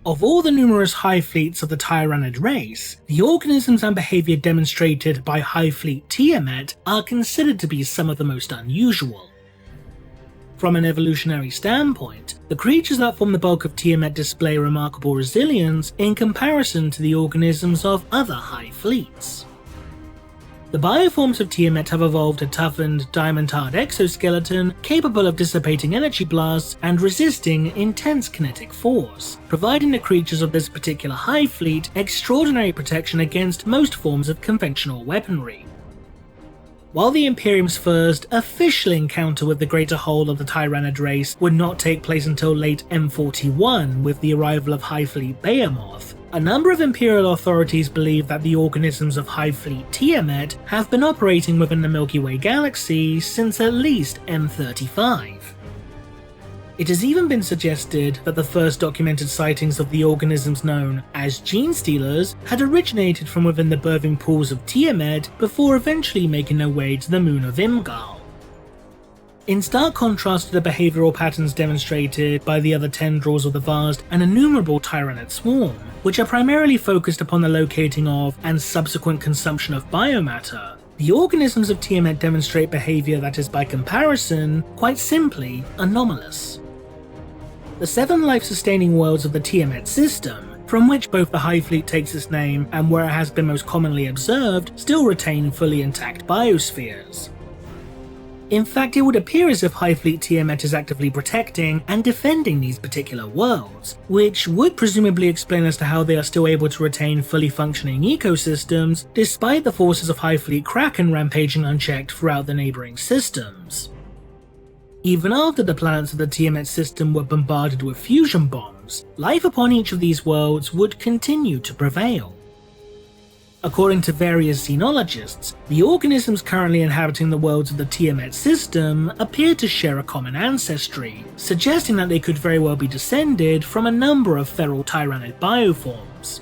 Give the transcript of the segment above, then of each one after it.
Of all the numerous Hive fleets of the Tyranid race, the organisms and behaviour demonstrated by Hive Fleet Tiamet are considered to be some of the most unusual. From an evolutionary standpoint, the creatures that form the bulk of Tiamet display remarkable resilience in comparison to the organisms of other Hive fleets. The bioforms of Tiamet have evolved a toughened, diamond-hard exoskeleton capable of dissipating energy blasts and resisting intense kinetic force, providing the creatures of this particular Hive fleet extraordinary protection against most forms of conventional weaponry. While the Imperium's first official encounter with the greater whole of the Tyranid race would not take place until late M41 with the arrival of Hive Fleet Behemoth, a number of Imperial authorities believe that the organisms of Hive Fleet Tiamet have been operating within the Milky Way galaxy since at least M35. It has even been suggested that the first documented sightings of the organisms known as Gene Stealers had originated from within the birthing pools of Tiamet before eventually making their way to the moon of Imgal. In stark contrast to the behavioural patterns demonstrated by the other tendrils of the vast and innumerable Tyranid swarm, which are primarily focused upon the locating of and subsequent consumption of biomatter, the organisms of Tiamet demonstrate behaviour that is by comparison, quite simply, anomalous. The 7 life-sustaining worlds of the Tiamet system, from which both the Hive Fleet takes its name and where it has been most commonly observed, still retain fully intact biospheres. In fact, it would appear as if Hive Fleet Tiamet is actively protecting and defending these particular worlds, which would presumably explain as to how they are still able to retain fully functioning ecosystems despite the forces of Hive Fleet Kraken rampaging unchecked throughout the neighbouring systems. Even after the planets of the Tiamet system were bombarded with fusion bombs, life upon each of these worlds would continue to prevail. According to various xenologists, the organisms currently inhabiting the worlds of the Tiamet system appear to share a common ancestry, suggesting that they could very well be descended from a number of feral Tyranid bioforms.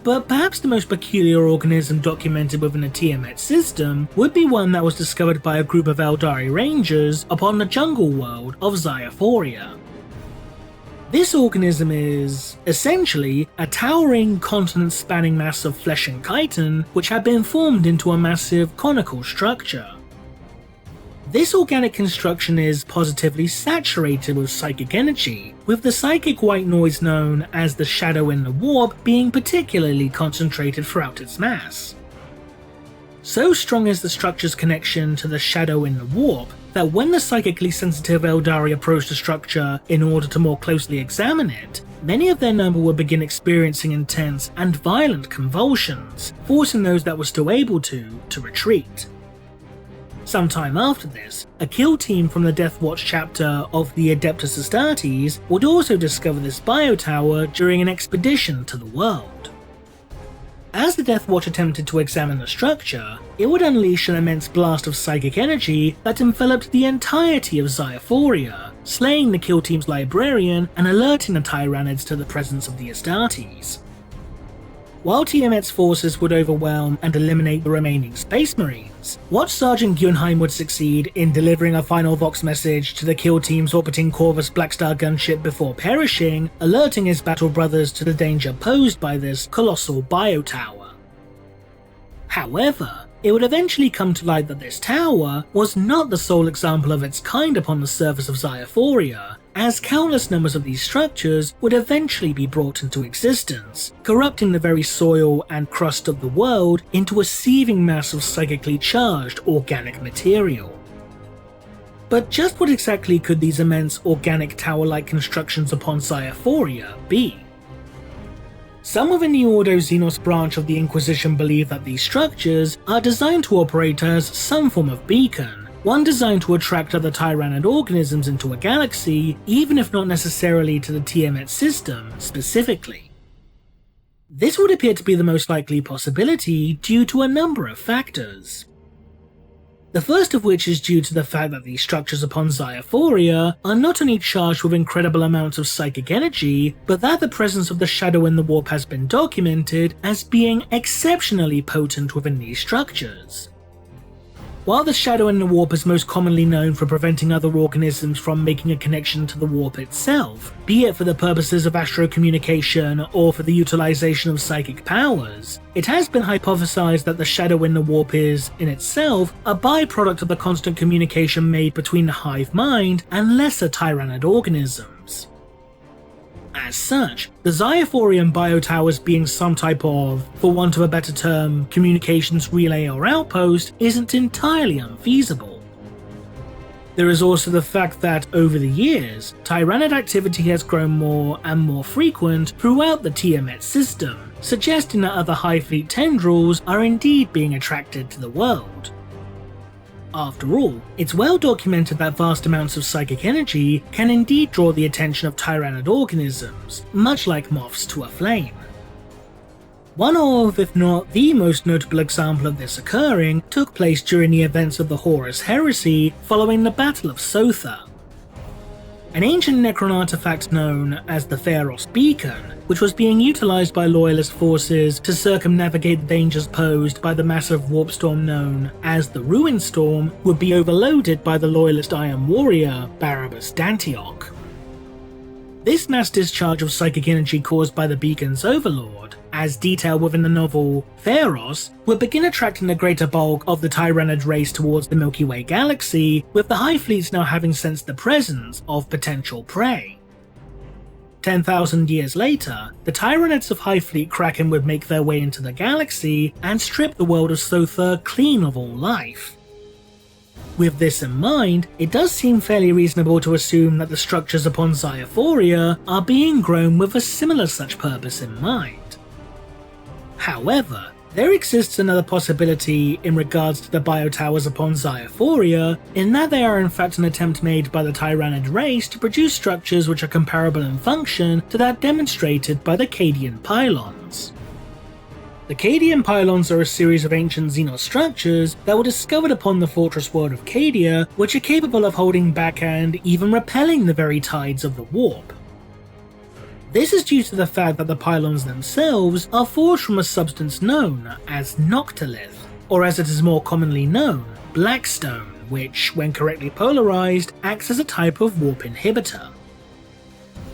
But perhaps the most peculiar organism documented within the Tiamet system would be one that was discovered by a group of Eldari rangers upon the jungle world of Ziaphoria. This organism is, essentially, a towering continent-spanning mass of flesh and chitin which had been formed into a massive conical structure. This organic construction is positively saturated with psychic energy, with the psychic white noise known as the shadow in the warp being particularly concentrated throughout its mass. So strong is the structure's connection to the shadow in the warp that when the psychically sensitive Eldari approached the structure in order to more closely examine it, many of their number would begin experiencing intense and violent convulsions, forcing those that were still able to retreat. Sometime after this, a kill team from the Death Watch chapter of the Adeptus Astartes would also discover this biotower during an expedition to the world. As the Death Watch attempted to examine the structure, it would unleash an immense blast of psychic energy that enveloped the entirety of Ziaphoria, slaying the kill team's librarian and alerting the Tyranids to the presence of the Astartes. While Tiamet's forces would overwhelm and eliminate the remaining Space Marines, Watch Sergeant Gunheim would succeed in delivering a final Vox message to the kill team's orbiting Corvus Blackstar gunship before perishing, alerting his battle brothers to the danger posed by this colossal biotower. However, it would eventually come to light that this tower was not the sole example of its kind upon the surface of Ziaphoria, as countless numbers of these structures would eventually be brought into existence, corrupting the very soil and crust of the world into a seething mass of psychically charged organic material. But just what exactly could these immense organic tower-like constructions upon Ziaphoria be? Some within the Ordo Xenos branch of the Inquisition believe that these structures are designed to operate as some form of beacon, one designed to attract other Tyranid organisms into a galaxy, even if not necessarily to the Tiamet system specifically. This would appear to be the most likely possibility due to a number of factors. The first of which is due to the fact that these structures upon Ziaphoria are not only charged with incredible amounts of psychic energy, but that the presence of the shadow in the warp has been documented as being exceptionally potent within these structures. While the shadow in the warp is most commonly known for preventing other organisms from making a connection to the warp itself, be it for the purposes of astrocommunication or for the utilization of psychic powers, it has been hypothesized that the shadow in the warp is, in itself, a byproduct of the constant communication made between the hive mind and lesser Tyranid organisms. As such, the Ziaphorian biotowers being some type of, for want of a better term, communications relay or outpost isn't entirely unfeasible. There is also the fact that, over the years, Tyranid activity has grown more and more frequent throughout the Tiamet system, suggesting that other Hive Fleet tendrils are indeed being attracted to the world. After all, it's well documented that vast amounts of psychic energy can indeed draw the attention of Tyranid organisms, much like moths to a flame. One of, if not the most notable example of this occurring, took place during the events of the Horus Heresy following the Battle of Sotha. An ancient Necron artifact known as the Pharos Beacon, which was being utilized by Loyalist forces to circumnavigate the dangers posed by the massive warp storm known as the Ruin Storm, would be overloaded by the Loyalist Iron Warrior, Barabbas Dantiok. This mass discharge of psychic energy caused by the beacon's overlord, as detailed within the novel Pharos, would begin attracting the greater bulk of the Tyranid race towards the Milky Way galaxy, with the Hive Fleets now having sensed the presence of potential prey. 10,000 years later, the Tyranids of Hive Fleet Kraken would make their way into the galaxy and strip the world of Sotha clean of all life. With this in mind, it does seem fairly reasonable to assume that the structures upon Ziaphoria are being grown with a similar such purpose in mind. However, there exists another possibility in regards to the biotowers upon Ziaphoria, in that they are in fact an attempt made by the Tyranid race to produce structures which are comparable in function to that demonstrated by the Cadian pylons. The Cadian pylons are a series of ancient Xenos structures that were discovered upon the fortress world of Cadia, which are capable of holding back and even repelling the very tides of the warp. This is due to the fact that the pylons themselves are forged from a substance known as Noctilith, or as it is more commonly known, Blackstone, which, when correctly polarized, acts as a type of warp inhibitor.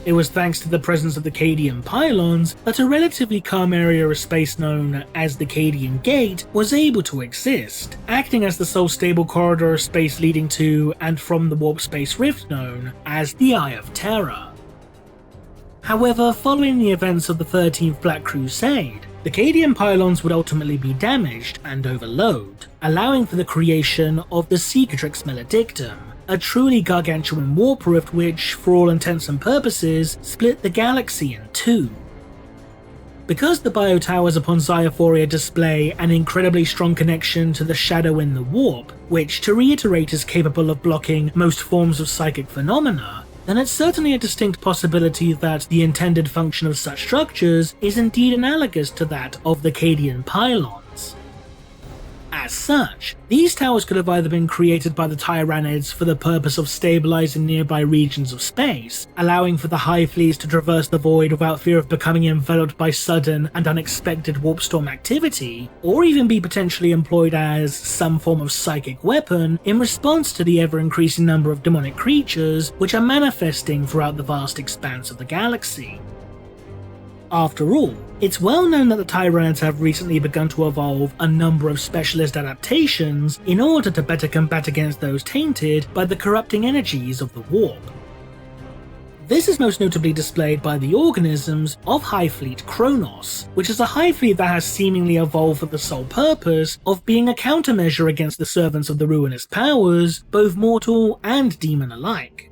It was thanks to the presence of the Cadian pylons that a relatively calm area of space known as the Cadian Gate was able to exist, acting as the sole stable corridor of space leading to and from the warp space rift known as the Eye of Terror. However, following the events of the 13th Black Crusade, the Cadian pylons would ultimately be damaged and overload, allowing for the creation of the Cicatrix Maledictum, a truly gargantuan warp rift which, for all intents and purposes, split the galaxy in two. Because the biotowers upon Ziaphoria display an incredibly strong connection to the shadow in the warp, which to reiterate is capable of blocking most forms of psychic phenomena, then it's certainly a distinct possibility that the intended function of such structures is indeed analogous to that of the Cadian pylons. As such, these towers could have either been created by the Tyranids for the purpose of stabilizing nearby regions of space, allowing for the Hive Fleets to traverse the void without fear of becoming enveloped by sudden and unexpected warp storm activity, or even be potentially employed as some form of psychic weapon in response to the ever-increasing number of demonic creatures which are manifesting throughout the vast expanse of the galaxy. After all, it's well known that the Tyranids have recently begun to evolve a number of specialist adaptations in order to better combat against those tainted by the corrupting energies of the warp. This is most notably displayed by the organisms of Hive Fleet Kronos, which is a Hive Fleet that has seemingly evolved for the sole purpose of being a countermeasure against the servants of the ruinous powers, both mortal and demon alike.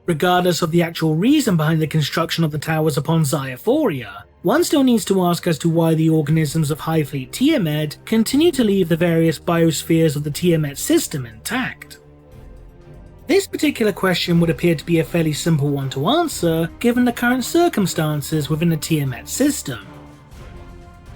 Regardless of the actual reason behind the construction of the towers upon Ziaphoria, one still needs to ask as to why the organisms of Hive Fleet Tiamet continue to leave the various biospheres of the Tiamet system intact. This particular question would appear to be a fairly simple one to answer given the current circumstances within the Tiamet system.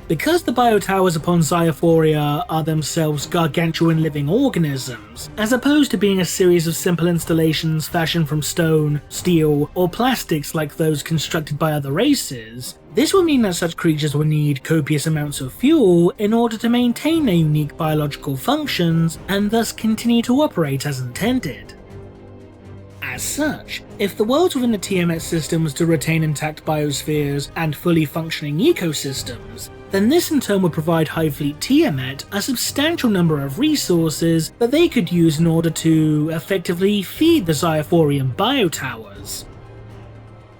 Because the biotowers upon Ziaphoria are themselves gargantuan living organisms, as opposed to being a series of simple installations fashioned from stone, steel, or plastics like those constructed by other races, this would mean that such creatures would need copious amounts of fuel in order to maintain their unique biological functions and thus continue to operate as intended. As such, if the worlds within the Tiamet system was to retain intact biospheres and fully functioning ecosystems, then this in turn would provide Hive Fleet Tiamet a substantial number of resources that they could use in order to effectively feed the Ziaphorian biotowers.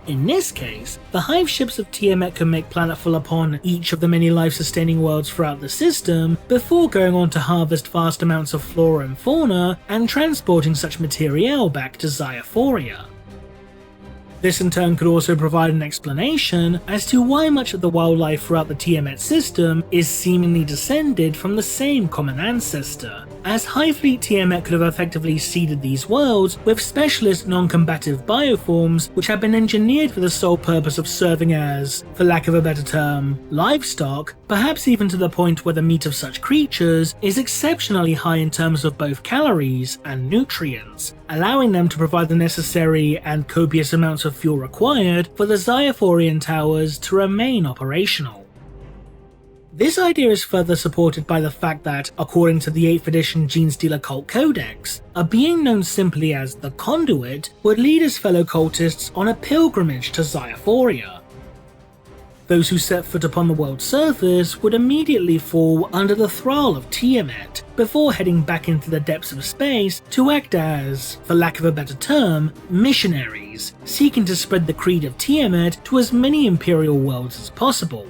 In this case, the Hive ships of Tiamet can make planetfall upon each of the many life-sustaining worlds throughout the system before going on to harvest vast amounts of flora and fauna and transporting such materiel back to Ziaphoria. This in turn could also provide an explanation as to why much of the wildlife throughout the Tiamet system is seemingly descended from the same common ancestor, as Hive Fleet Tiamet could have effectively seeded these worlds with specialist non-combative bioforms which have been engineered for the sole purpose of serving as, for lack of a better term, livestock, perhaps even to the point where the meat of such creatures is exceptionally high in terms of both calories and nutrients, allowing them to provide the necessary and copious amounts of fuel required for the Ziaphorian towers to remain operational. This idea is further supported by the fact that, according to the 8th edition Genestealer Cult Codex, a being known simply as the Conduit would lead his fellow cultists on a pilgrimage to Ziaphoria. Those who set foot upon the world's surface would immediately fall under the thrall of Tiamet, before heading back into the depths of space to act as, for lack of a better term, missionaries, seeking to spread the creed of Tiamet to as many Imperial worlds as possible.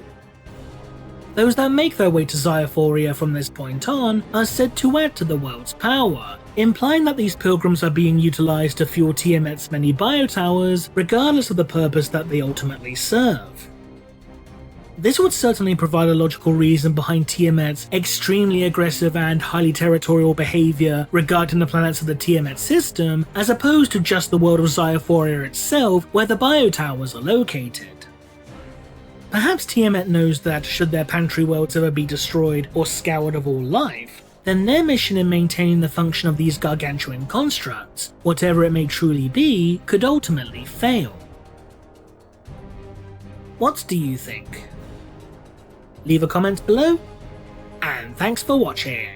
Those that make their way to Ziaphoria from this point on are said to add to the world's power, implying that these pilgrims are being utilized to fuel Tiamet's many biotowers regardless of the purpose that they ultimately serve. This would certainly provide a logical reason behind Tiamet's extremely aggressive and highly territorial behavior regarding the planets of the Tiamet system, as opposed to just the world of Ziaphoria itself where the biotowers are located. Perhaps Tiamet knows that should their pantry worlds ever be destroyed or scoured of all life, then their mission in maintaining the function of these gargantuan constructs, whatever it may truly be, could ultimately fail. What do you think? Leave a comment below, and thanks for watching.